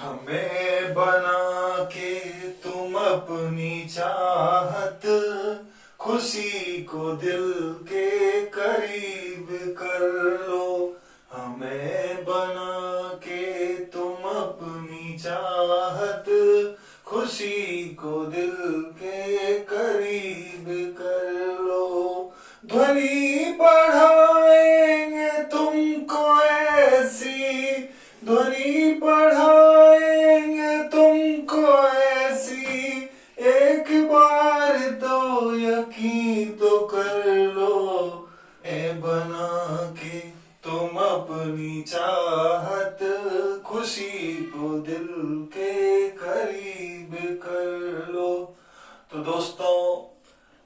हमें बना के तुम अपनी चाहत, खुशी को दिल के करीब कर लो। हमें बना के तुम अपनी चाहत, खुशी को दिल के करीब कर लो। ध्वनि बढ़ाएंगे तुमको ऐसी, ध्वनि बढ़ाएंगे तुमको ऐसी, एक बार तो यकीन तो कर लो। ए बना के तुम अपनी चाहत, खुशी को दिल के करीब कर लो। तो दोस्तों,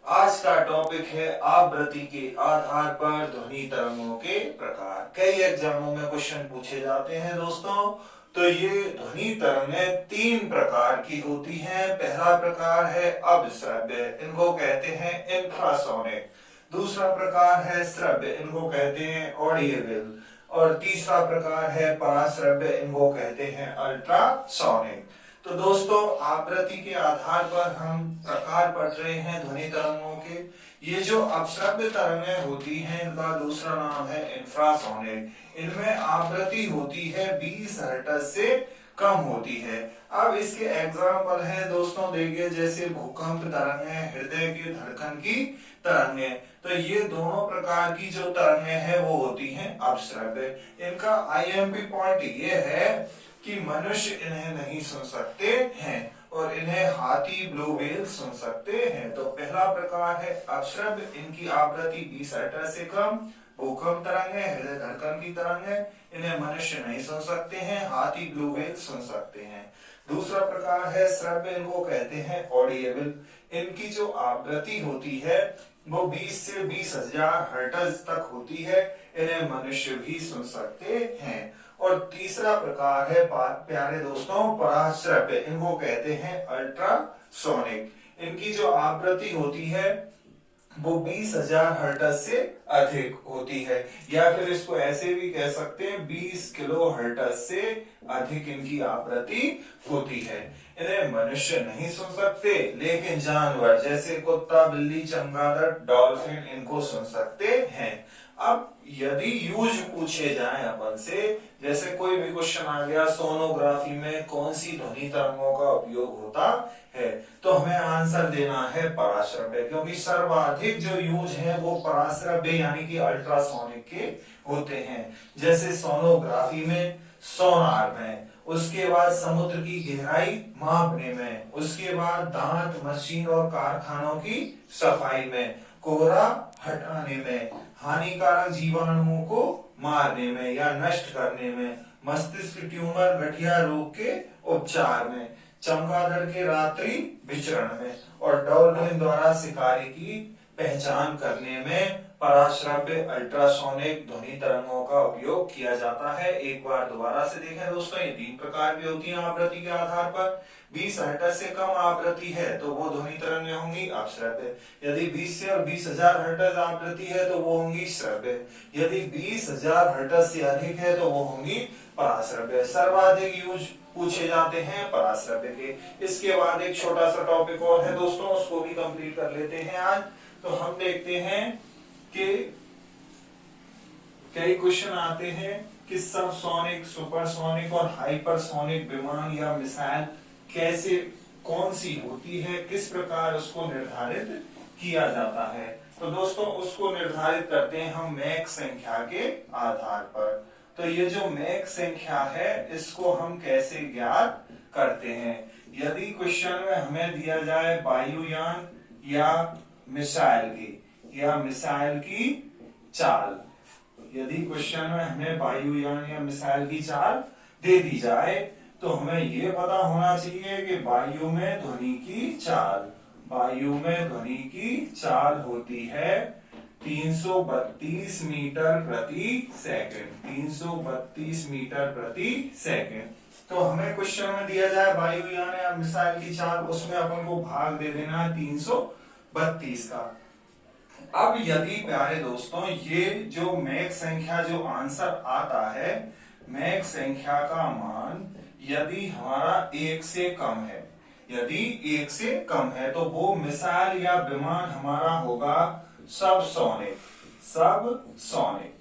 आज का टॉपिक है आवृत्ति के आधार पर ध्वनि तरंगों के प्रकार। कई एग्जामों में क्वेश्चन पूछे जाते हैं दोस्तों। तो ये ध्वनि तरंगें तीन प्रकार की होती हैं। पहला प्रकार है अवश्रव्य, इनको कहते हैं इंफ्रासोनिक। दूसरा प्रकार है श्रव्य, इनको कहते हैं ऑडिएबल। और तीसरा प्रकार है पराश्रव्य, इनको कहते हैं अल्ट्रासोनिक। तो दोस्तों, आवृत्ति के आधार पर हम प्रकार पढ़ रहे हैं ध्वनि तरंगों के। ये जो अपश्रव्य तरंगें होती हैं, इनका दूसरा नाम है इंफ्रासोनिक। इनमें आवृत्ति होती है 20 हर्ट्ज से कम होती है। अब इसके एग्जाम्पल हैं दोस्तों, देखिए, जैसे भूकंप तरंगें, हृदय की धड़कन की तरंगें। तो ये दोनों प्रकार की जो तरंगें हैं वो होती हैं अपश्रव्य। इनका आईएमपी पॉइंट ये है कि मनुष्य इन्हें नहीं सुन सकते हैं और इन्हें हाथी, ब्लू व्हेल सुन सकते हैं। तो पहला प्रकार है अश्रव्य, इनकी आवृत्ति 20 हर्ट्ज से कम। भूकंप तरंगें, हृदय धड़कन की तरंगें, इन्हें मनुष्य नहीं सुन सकते हैं, हाथी, ब्लू व्हेल सुन सकते हैं। दूसरा प्रकार है श्रव्य, इनको कहते हैं ऑडिएबल। इनकी जो आवृत्ति होती है वो 20 से 20,000 हर्ट्ज तक होती है, इन्हें मनुष्य भी सुन सकते हैं। और तीसरा प्रकार है प्यारे दोस्तों पराश्रव्य, इनको कहते हैं अल्ट्रासोनिक। इनकी जो आवृत्ति होती है वो 20,000 हर्ट्ज से अधिक होती है, या फिर इसको ऐसे भी कह सकते हैं 20 किलो हर्ट्ज से अधिक इनकी आवृत्ति होती है। इन्हें मनुष्य नहीं सुन सकते, लेकिन जानवर जैसे कुत्ता, बिल्ली, चमगादड़, डॉल्फिन इनको सुन सकते हैं। अब यदि यूज पूछे जाए अपन से, जैसे कोई भी क्वेश्चन आ गया सोनोग्राफी में कौन सी ध्वनि तरंगों का उपयोग होता है, तो हमें आंसर देना है पराश्रव्य, क्योंकि सर्वाधिक जो यूज है वो पराश्रव्य यानी कि अल्ट्रासोनिक के होते हैं। जैसे सोनोग्राफी में, सोनार में, उसके बाद समुद्र की गहराई मापने में, उसके बाद दांत, मशीन और कारखानों की सफाई में, कोहरा हटाने में, हानिकारक जीवाणुओं को मारने में या नष्ट करने में, मस्तिष्क ट्यूमर, गठिया रोग के उपचार में, चमगादड़ के रात्रि विचरण में और डॉल्फिन द्वारा शिकारी की पहचान करने में पराश्रव्य अल्ट्रासोनिक ध्वनि तरंगों का उपयोग किया जाता है। एक बार दोबारा से देखें दोस्तों, ये तीन प्रकार की होती हैं आवृत्ति के आधार पर। 20 हर्ट्ज से कम आवृत्ति है तो वो ध्वनि तरंगें होंगी अपश्रव्य। यदि 20 से और 20,000 हर्ट्ज आवृत्ति है तो वो होंगी श्रव्य। यदि 20,000 हर्ट्ज से अधिक है तो वो होंगी पराश्रव्य। सर्वाधिक यूज पूछे जाते हैं पराश्रव्य के। इसके बाद एक छोटा सा टॉपिक और है दोस्तों, उसको भी कंप्लीट कर लेते हैं आज। तो हम देखते हैं कि कई क्वेश्चन आते हैं कि सबसोनिक, सुपरसोनिक और हाइपरसोनिक विमान या मिसाइल कैसे, कौन सी होती है, किस प्रकार उसको निर्धारित किया जाता है। तो दोस्तों, उसको निर्धारित करते हैं हम मैक संख्या के आधार पर। तो ये जो मैक संख्या है इसको हम कैसे ज्ञात करते हैं। यदि क्वेश्चन में हमें दिया जाए वायुयान या मिसाइल की चाल, यदि क्वेश्चन में हमें वायुयान या मिसाइल की चाल दे दी जाए तो हमें यह पता होना चाहिए कि वायु में ध्वनि की चाल होती है 332 मीटर प्रति सेकंड। 332 मीटर प्रति सेकंड। तो हमें क्वेश्चन में दिया जाए वायुयान या मिसाइल की चाल, उसमें अपन को भाग दे देना है 332 का। अब यदि प्यारे दोस्तों ये जो मैक संख्या जो आंसर आता है, मैक संख्या का मान यदि हमारा एक से कम है, यदि एक से कम है तो वो मिसाइल या विमान हमारा होगा सबसोनिक, सबसोनिक।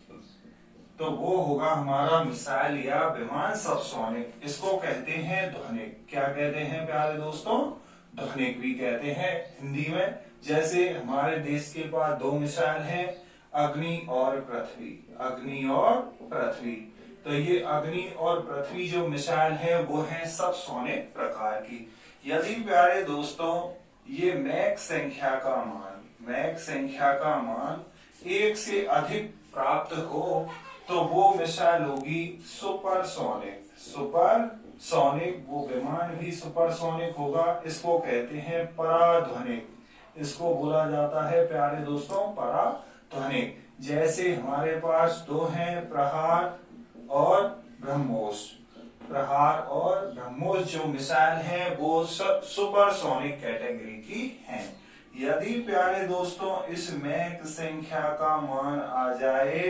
तो वो होगा हमारा मिसाइल या विमान सबसोनिक। इसको कहते हैं ध्वनिक। क्या कहते हैं प्यारे दोस्तों? ध्वनिक भी कहते हैं हिंदी में। जैसे हमारे देश के पास दो मिसाइल हैं, अग्नि और पृथ्वी, अग्नि और पृथ्वी। तो ये अग्नि और पृथ्वी जो मिसाइल है वो है सबसोनिक प्रकार की। यदि प्यारे दोस्तों ये मैक संख्या का मान, मैक संख्या का मान एक से अधिक प्राप्त हो तो वो मिसाइल होगी सुपरसोनिक, सुपरसोनिक। वो विमान भी सुपरसोनिक होगा। इसको कहते हैं पराध्वनिक। इसको बोला जाता है प्यारे दोस्तों पराध्वनिक। जैसे हमारे पास दो हैं, प्रहार और ब्रह्मोस। प्रहार और ब्रह्मोस जो मिसाइल हैं वो सुपरसोनिक कैटेगरी की हैं। यदि प्यारे दोस्तों इस मैक संख्या का मान आ जाए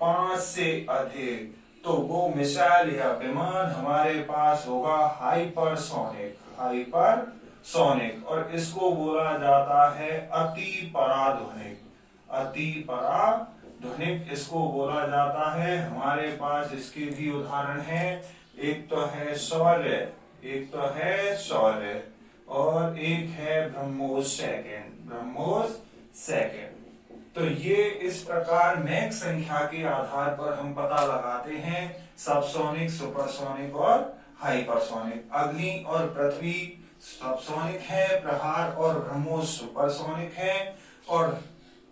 5 से अधिक तो वो मिसाइल या विमान हमारे पास होगा हाइपरसोनिक, हाइपरसोनिक। और इसको बोला जाता है अति पराध्वनिक, अति पराध्वनिक इसको बोला जाता है। हमारे पास इसके भी उदाहरण हैं। एक तो है शौर्य, एक तो है शौर्य और एक है ब्रह्मोस सेकंड, ब्रह्मोस सेकंड। तो ये इस प्रकार मैक संख्या के आधार पर हम पता लगाते हैं सबसोनिक, सुपरसोनिक और हाइपरसोनिक। अग्नि और पृथ्वी सबसोनिक है, प्रहार और ब्रह्मोस सुपरसोनिक है और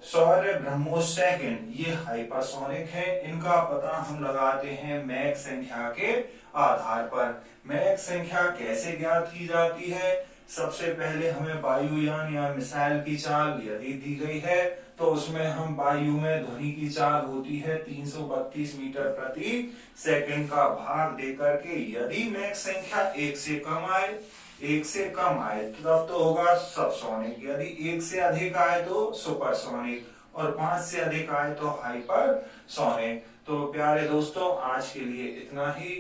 शौर्य, ब्रह्मोस सेकंड ये हाइपरसोनिक है। इनका पता हम लगाते हैं मैक संख्या के आधार पर। मैक संख्या कैसे ज्ञात की जाती है? सबसे पहले हमें वायुयान या मिसाइल की चाल यदि दी गई है तो उसमें हम वायु में ध्वनि की चाल होती है 332 मीटर प्रति सेकंड का भाग देकर के यदि मैक संख्या एक से कम आए, एक से कम आए तब तो होगा सबसोनिक। यदि एक से अधिक आए तो सुपरसोनिक और 5 से अधिक आए तो हाइपरसोनिक। तो प्यारे दोस्तों आज के लिए इतना ही।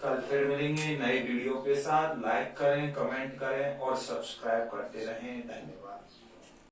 कल फिर मिलेंगे नए वीडियो के साथ। लाइक करें, कमेंट करें और सब्सक्राइब करते रहें। धन्यवाद।